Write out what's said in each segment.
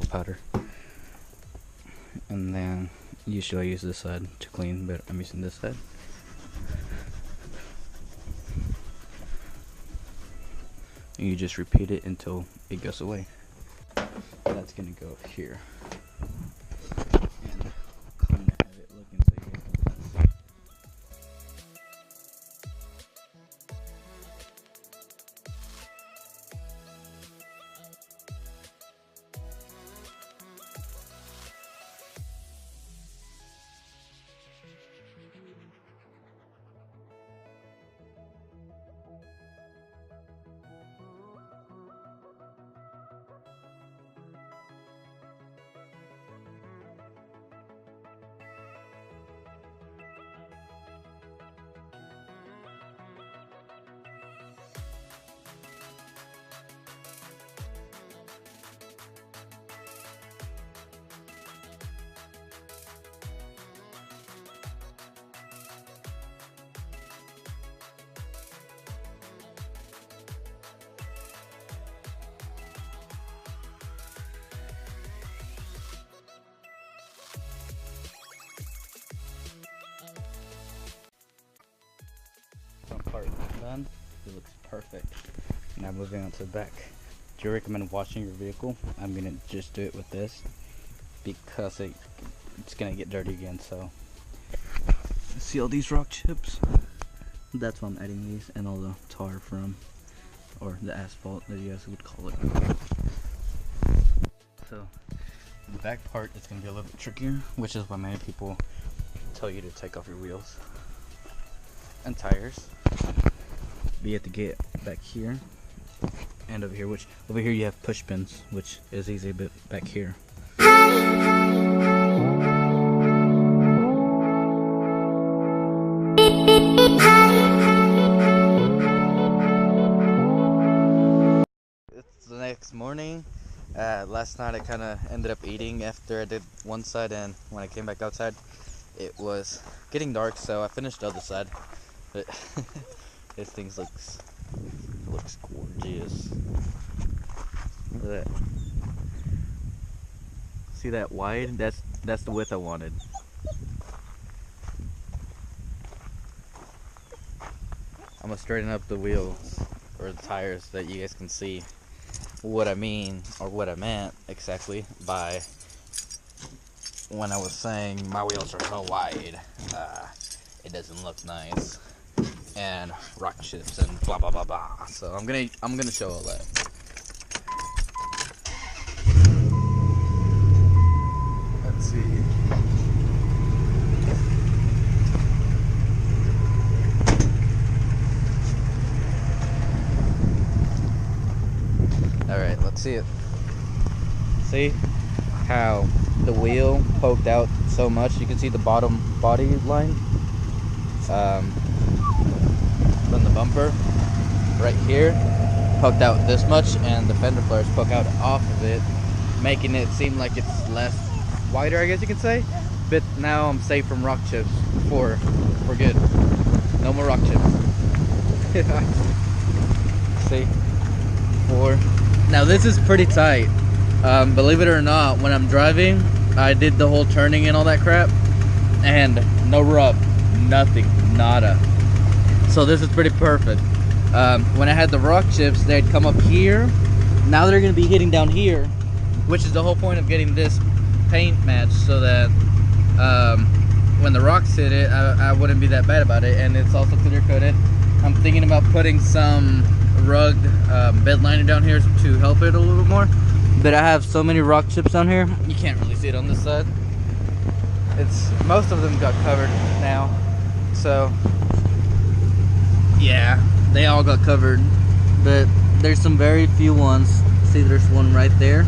powder. And then usually I use this side to clean, but I'm using this side. And you just repeat it until it goes away. That's gonna go here. And kind of have it looking so you guys can see. Front part done. It looks perfect. Now moving on to the back. Do you recommend washing your vehicle? I'm gonna just do it with this because it's gonna get dirty again. So see all these rock chips? That's why I'm adding these, and all the tar from, or the asphalt that you guys would call it. So the back part is gonna be a little bit trickier, which is why many people tell you to take off your wheels and tires. But you have to get back here and over here, which over here you have push pins, which is easy, but back here. It's the next morning. Last night I kind of ended up eating after I did one side, and when I came back outside it was getting dark, so I finished the other side. But this thing looks gorgeous. Look at that. See that wide? That's the width I wanted. I'm gonna straighten up the wheels or the tires so that you guys can see what I mean, or what I meant exactly by when I was saying my wheels are so wide. It doesn't look nice. And rock chips and blah blah blah blah. So I'm gonna show all that. Let's see. Alright, let's see it. See how the wheel poked out so much? You can see the bottom body line. From the bumper right here poked out this much, and the fender flares poke out off of it, making it seem like it's less wider, I guess you could say. But now I'm safe from rock chips for good. No more rock chips. See? Now this is pretty tight. Believe it or not, when I'm driving, I did the whole turning and all that crap, and no rub, nothing, nada. So this is pretty perfect. When I had the rock chips, they'd come up here. Now they're gonna be hitting down here, which is the whole point of getting this paint match, so that when the rocks hit it, I wouldn't be that bad about it. And it's also clear coated. I'm thinking about putting some rugged bed liner down here to help it a little bit more. But I have so many rock chips down here, you can't really see it on this side. Most of them got covered now, so yeah, they all got covered, but there's some very few ones. See, there's one right there,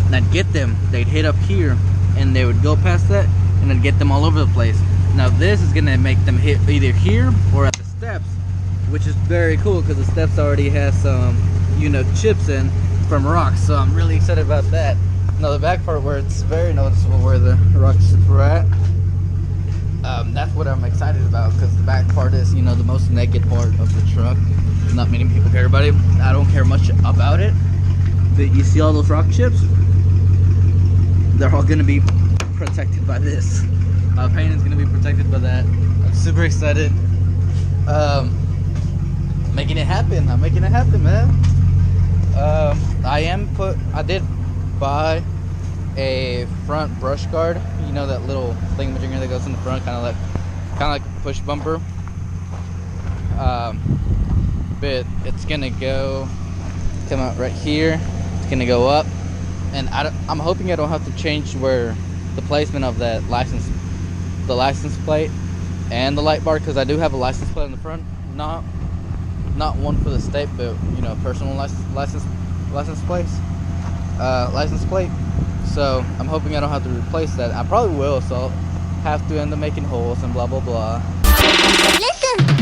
and I'd get them, they'd hit up here, and they would go past that, and I'd get them all over the place. Now this is gonna make them hit either here or at the steps, which is very cool because the steps already has some, you know, chips in from rocks, so I'm really excited about that. Now the back part where it's very noticeable where the rock chips were at, that's what I'm excited about, because the back part is, you know, the most naked part of the truck. Not many people care about it. I don't care much about it, but you see all those rock chips? they're all gonna be protected by this. My paint is gonna be protected by that. I'm super excited. Making it happen. I'm making it happen, man. I did buy a front brush guard. You know that little thingamajigger that goes in the front, kind of like a push bumper. But it's gonna come out right here. It's gonna go up, and I'm hoping I don't have to change where the placement of that license plate and the light bar, because I do have a license plate in the front, not one for the state, but you know, personal license plate. So I'm hoping I don't have to replace that. I probably will, so I'll have to end up making holes and blah blah blah. Listen.